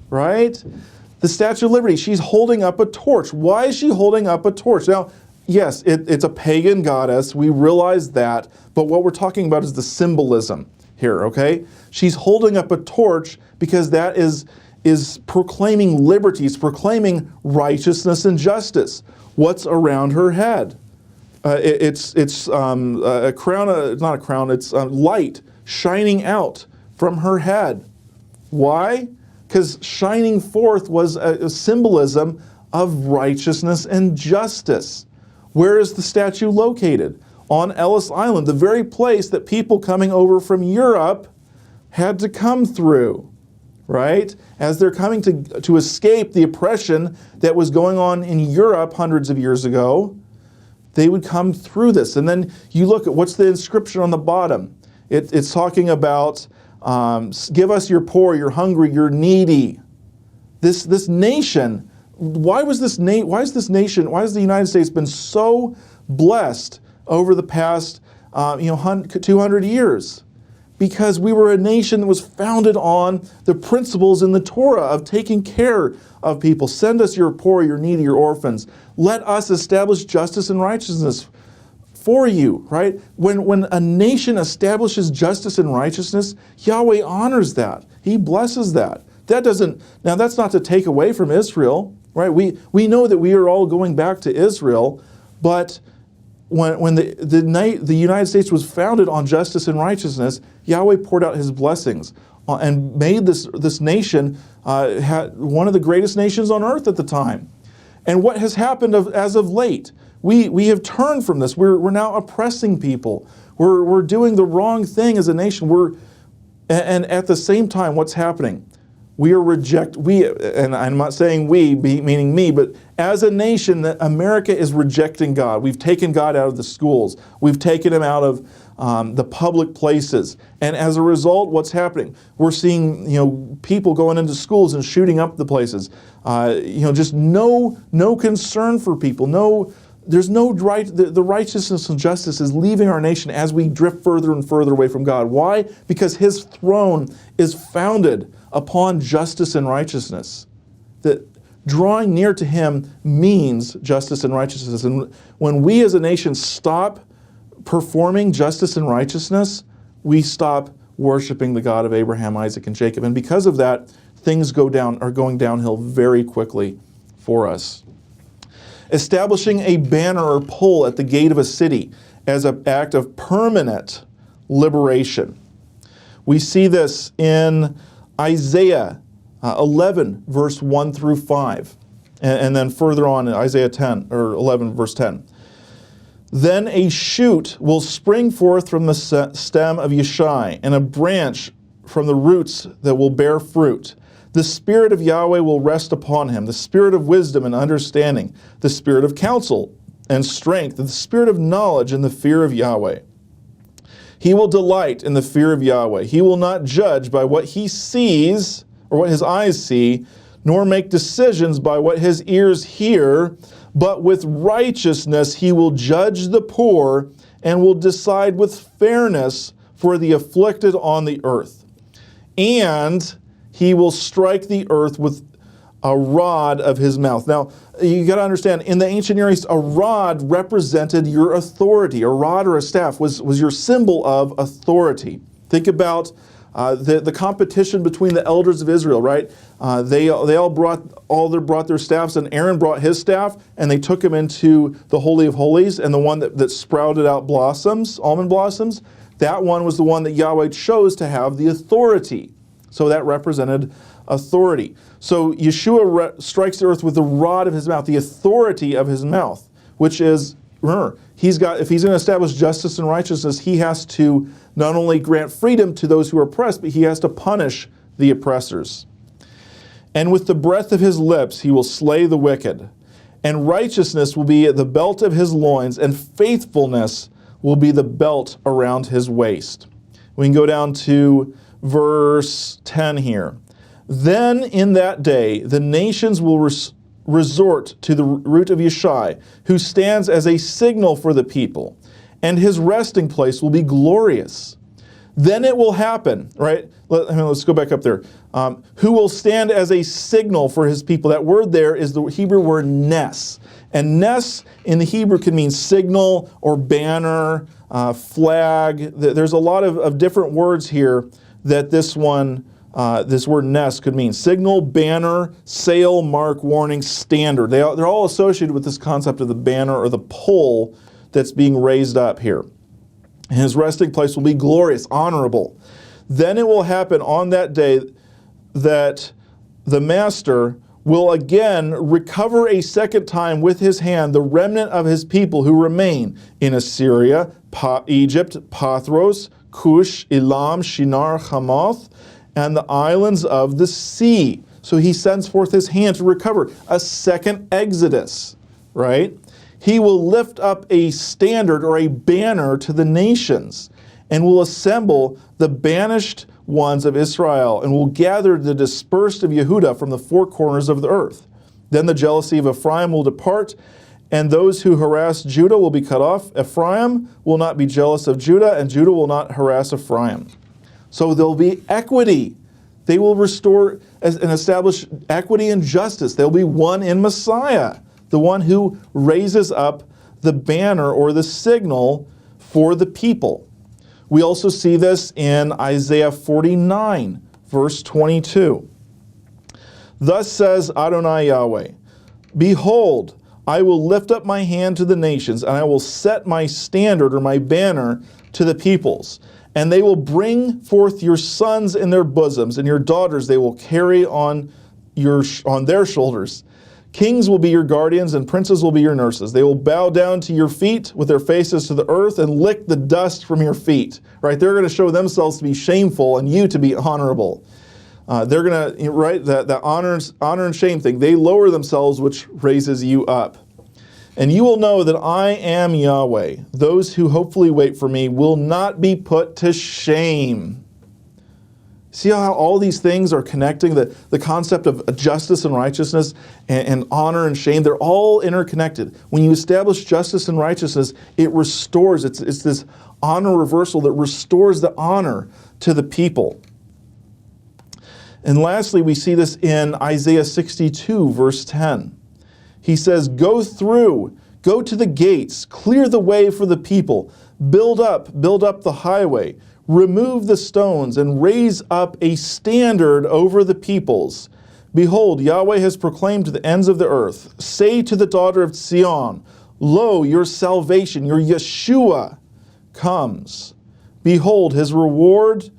right? The Statue of Liberty, she's holding up a torch. Why is she holding up a torch? Now, yes, it's a pagan goddess, we realize that, but what we're talking about is the symbolism here, okay? She's holding up a torch because that is proclaiming liberty, it's proclaiming righteousness and justice. What's around her head? It's a crown, not a crown, it's light shining out from her head. Why? Because shining forth was a symbolism of righteousness and justice. Where is the statue located? On Ellis Island, the very place that people coming over from Europe had to come through, right? As they're coming to escape the oppression that was going on in Europe hundreds of years ago, they would come through this. And then you look at what's the inscription on the bottom. It's talking about, give us your poor, your hungry, your needy. This nation, why has the United States been so blessed over the past 200 years? Because we were a nation that was founded on the principles in the Torah of taking care of people. Send us your poor, your needy, your orphans. Let us establish justice and righteousness for you, right? When a nation establishes justice and righteousness, Yahweh honors that. He blesses that. Now that's not to take away from Israel, right? We know that we are all going back to Israel, but when the United States was founded on justice and righteousness, Yahweh poured out his blessings and made this nation one of the greatest nations on earth at the time. And what has happened as of late? We have turned from this. We're now oppressing people. We're doing the wrong thing as a nation. And at the same time, what's happening? And I'm not saying we, meaning me, but as a nation, that America is rejecting God. We've taken God out of the schools. We've taken him out of the public places. And as a result, what's happening? We're seeing, people going into schools and shooting up the places. Just no concern for people. There's no right. The righteousness and justice is leaving our nation as we drift further and further away from God. Why? Because his throne is founded upon justice and righteousness. That drawing near to him means justice and righteousness. And when we as a nation stop performing justice and righteousness, we stop worshiping the God of Abraham, Isaac, and Jacob. And because of that, things are going downhill very quickly for us. Establishing a banner or pole at the gate of a city as an act of permanent liberation. We see this in Isaiah 11, verse 1 through 5. And then further on in Isaiah 10, or 11, verse 10. Then a shoot will spring forth from the stem of Yeshai, and a branch from the roots that will bear fruit. The Spirit of Yahweh will rest upon him, the Spirit of wisdom and understanding, the Spirit of counsel and strength, the Spirit of knowledge and the fear of Yahweh. He will delight in the fear of Yahweh. He will not judge by what he sees or what his eyes see, nor make decisions by what his ears hear, but with righteousness he will judge the poor and will decide with fairness for the afflicted on the earth. And he will strike the earth with a rod of his mouth. Now, you got to understand, in the ancient Near East, a rod represented your authority. A rod or a staff was your symbol of authority. Think about the competition between the elders of Israel, right? They all brought their staffs, and Aaron brought his staff, and they took him into the Holy of Holies, and the one that sprouted out almond blossoms, that one was the one that Yahweh chose to have the authority. So that represented authority. So Yeshua strikes the earth with the rod of his mouth, the authority of his mouth, which is, remember, if he's going to establish justice and righteousness, he has to not only grant freedom to those who are oppressed, but he has to punish the oppressors. And with the breath of his lips he will slay the wicked, and righteousness will be at the belt of his loins, and faithfulness will be the belt around his waist. We can go down to verse 10 here. Then in that day the nations will resort to the root of Yeshai, who stands as a signal for the people, and his resting place will be glorious. Then it will happen, right? Let's go back up there. Who will stand as a signal for his people. That word there is the Hebrew word nes. And nes in the Hebrew can mean signal or banner, flag. There's a lot of different words here that this word nes could mean. Signal, banner, sail, mark, warning, standard. They're all associated with this concept of the banner or the pole that's being raised up here. His resting place will be glorious, honorable. Then it will happen on that day that the master will again recover a second time with his hand the remnant of his people who remain in Assyria, Egypt, Pathros, Cush, Elam, Shinar, Hamath, and the islands of the sea. So he sends forth his hand to recover a second exodus, right? He will lift up a standard or a banner to the nations and will assemble the banished ones of Israel and will gather the dispersed of Yehudah from the four corners of the earth. Then the jealousy of Ephraim will depart, and those who harass Judah will be cut off. Ephraim will not be jealous of Judah, and Judah will not harass Ephraim. So there'll be equity. They will restore and establish equity and justice. There'll be one in Messiah, the one who raises up the banner or the signal for the people. We also see this in Isaiah 49, verse 22. Thus says Adonai Yahweh, behold, I will lift up my hand to the nations, and I will set my standard or my banner to the peoples. And they will bring forth your sons in their bosoms, and your daughters they will carry on their shoulders. Kings will be your guardians, and princes will be your nurses. They will bow down to your feet with their faces to the earth and lick the dust from your feet. Right? They're going to show themselves to be shameful and you to be honorable. They're going to, right, that honor and shame thing. They lower themselves, which raises you up. And you will know that I am Yahweh. Those who hopefully wait for me will not be put to shame. See how all these things are connecting the concept of justice and righteousness and honor and shame? They're all interconnected. When you establish justice and righteousness, it restores. It's this honor reversal that restores the honor to the people. And lastly, we see this in Isaiah 62, verse 10. He says, go to the gates, clear the way for the people, build up the highway, remove the stones, and raise up a standard over the peoples. Behold, Yahweh has proclaimed to the ends of the earth, say to the daughter of Zion, lo, your salvation, your Yeshua comes. Behold, his reward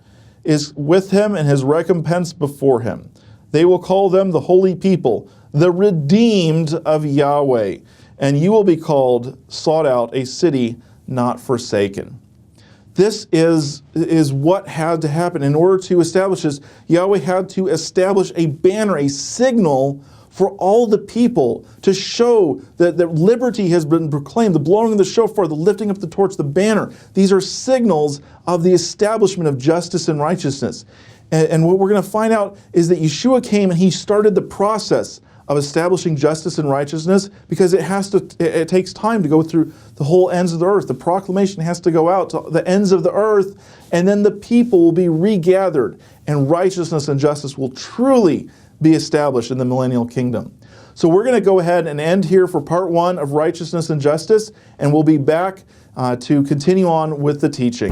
is with him and his recompense before him. They will call them the holy people, the redeemed of Yahweh, and you will be called, sought out, a city not forsaken. This is what had to happen. In order to establish this, Yahweh had to establish a banner, a signal for all the people to show that liberty has been proclaimed, the blowing of the shofar, the lifting up the torch, the banner. These are signals of the establishment of justice and righteousness. And what we're going to find out is that Yeshua came and he started the process of establishing justice and righteousness because it takes time to go through the whole ends of the earth. The proclamation has to go out to the ends of the earth, and then the people will be regathered, and righteousness and justice will truly be established in the millennial kingdom. So we're going to go ahead and end here for part 1 of righteousness and justice, and we'll be back to continue on with the teaching.